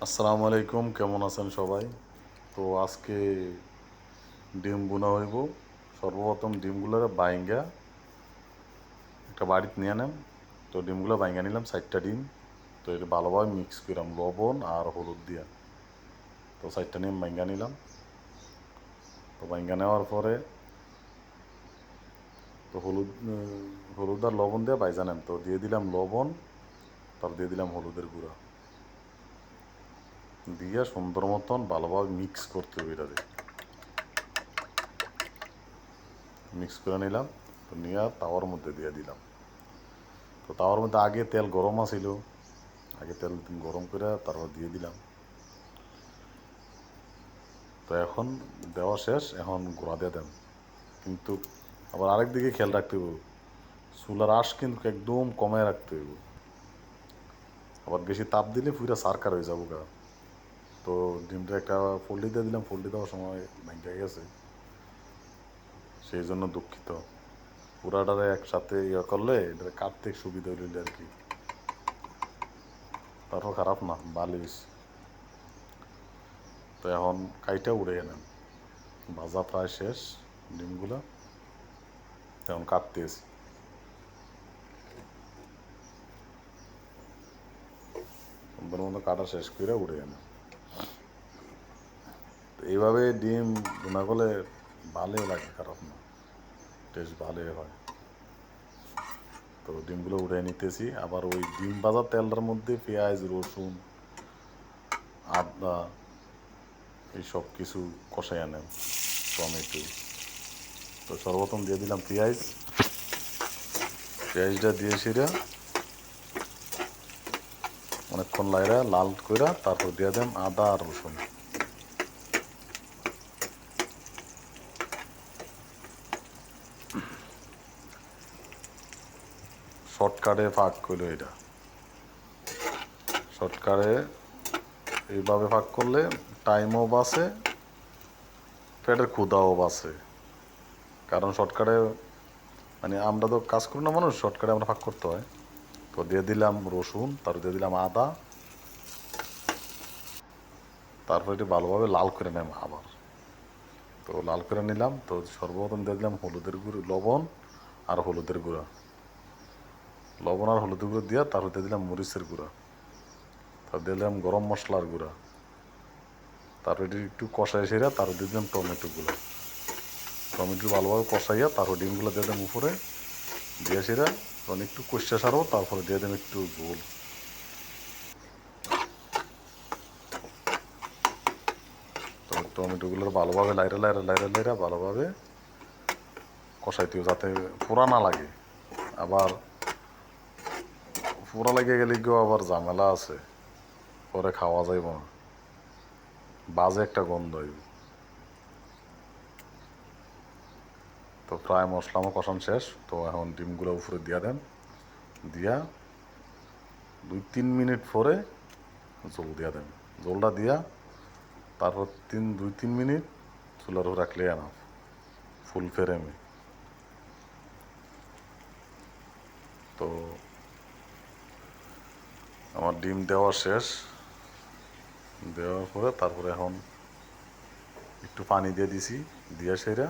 আসসালামু আলাইকুম, কেমন আছেন সবাই? তো আজকে ডিম বুনা হইব। সর্বপ্রথম ডিমগুলোরে বাইঙ্গা একটা বাড়িতে নিয়ে নেম। তো ডিমগুলো বাইঙ্গা নিলাম 4টা ডিম। তো এটা ভালোভাবে মিক্স করলাম লবণ আর হলুদ দিয়া। তো 4টা ডিম বাইঙ্গা নিলাম। তো বাইঙ্গা নেওয়ার পরে তো হলুদ আর লবণ দিয়ে বাইজা নেম। তো দিয়ে দিলাম লবণ, তারপর দিয়ে দিলাম হলুদের গুঁড়া দিয়ে সুন্দর মতন ভালোভাবে মিক্স করতে হবে। এটা দিয়ে মিক্স করে নিলাম। তো নিয়ে তাওয়ার মধ্যে দিয়ে দিলাম। তো তাওয়ার মধ্যে আগে তেল গরম আছিল, আগে তেল গরম করে তারপর দিয়ে দিলাম। তো এখন দেওয়া শেষ, এখন গুঁড়া দিয়ে দেন। কিন্তু আবার আরেক দিকে খেয়াল রাখতে হইব, চুলার আঁশ কিন্তু একদম কমায় রাখতে হইব। আবার বেশি তাপ দিলে পুরা সারকার হয়ে যাবো গা। তো ডিমটা একটা ফোল্ডি দিয়ে দিলাম, ফোল্ডি দেওয়ার সময় ভেঙে গেছে, সেই জন্য দুঃখিত। পুরাটারে একসাথে ইয়ে করলে এটা কাটতে সুবিধা হইল আর কি। তারপর খারাপ না, বালিশ। তো এখন কাইটা উড়ে নেন। ভাজা প্রায় শেষ ডিমগুলা, এখন কাটতেছি। সুন্দর মতো কাটা শেষ করে উড়ে নেন। তো এইভাবে ডিম ভুনা করলে ভালোই লাগে, খারাপ না, টেস্ট ভালোই হয়। তো ডিমগুলো উড়ে নিতেছি। আবার ওই ডিম ভাজা তেলটার মধ্যে পেঁয়াজ, রসুন, আদা এই সব কিছু কষাই আনেন, টমেটো। তো সর্বপ্রথম দিয়ে দিলাম পেঁয়াজ, পেঁয়াজটা দিয়ে সেটা অনেকক্ষণ লাইরা লাল কইরা তারপর দিয়ে দেন আদা আর রসুন। শর্টকাটে ফাঁক করলো এটা। শর্টকাটে এইভাবে ফাঁক করলে টাইমও বাঁচে, পেটের ক্ষুধাও বাঁচে। কারণ শর্টকাটে মানে আমরা তো কাজ করি না মানুষ, শর্টকাটে আমরা ফাঁক করতে হয়। তো দিয়ে দিলাম রসুন, তারপর দিয়ে দিলাম আদা, তারপর এটি ভালোভাবে লাল করে নেব আবার। তো লাল করে নিলাম। তো সর্বপ্রথম দিয়ে দিলাম হলুদের গুঁড়ো, লবণ আর হলুদের গুঁড়া, লবণ আর হলুদের গুঁড়ো দিয়া তারপর দিয়ে দিলাম মরিচের গুঁড়া, তারপর দিয়ে দিলাম গরম মশলার গুঁড়া, তারপর এটি একটু কষাই সেরা তারপর দিয়ে দিলাম টমেটোগুলো। টমেটো ভালোভাবে কষাইয়া তারপর ডিমগুলো দিয়ে দিলাম উপরে দিয়ে সেরা, তখন একটু কষা সারও, তারপরে দিয়ে দিলাম একটু ঝোল। তো টমেটোগুলো ভালোভাবে লাইরা লাইরা লাইরা লাইরা ভালোভাবে কষাইতেও, যাতে পোড়া না লাগে। আবার পোড়া লেগে গেলে গিয়েও আবার ঝামেলা আছে, পরে খাওয়া যাইব না, বাজে একটা গন্ধ হইব। তো প্রায় মশলা আমার কষানো শেষ। তো এখন ডিমগুলো উপরে দিয়া দেন, দিয়া 2-3 মিনিট পরে জল দিয়া দেন। জলটা দিয়া তারপর 2-3 মিনিট চুলার উপর রাখলে আনা ফুল ফ্লেমে। তো আমার ডিম দেওয়া শেষ, দেওয়ার পরে তারপরে এখন একটু পানি দিয়ে দিছি, দিয়ে সেরা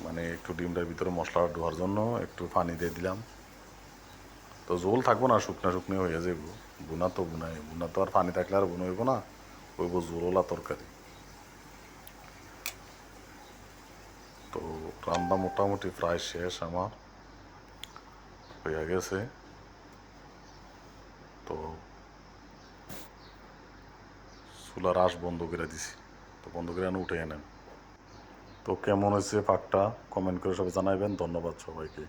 মানে একটু ডিমটার ভিতরে মশলা ঢোকার জন্য একটু পানি দিয়ে দিলাম। তো জল থাকবো না, শুকনা শুকনো হয়ে যাইব। বুনা তো বুনাই, বুনা তো আর পানি থাকলে আর বুনা হইব না, হইব জোরলা তরকারি। তো রান্না মোটামুটি প্রায় শেষ আমার, হয়ে গেছে। তো চুলার আঁশ বন্ধ করে দিছি। তো বন্ধ করে উঠে নেন। তো কেমন হয়েছে পাকটা কমেন্ট করে সবাই জানাইবেন। ধন্যবাদ সবাইকে।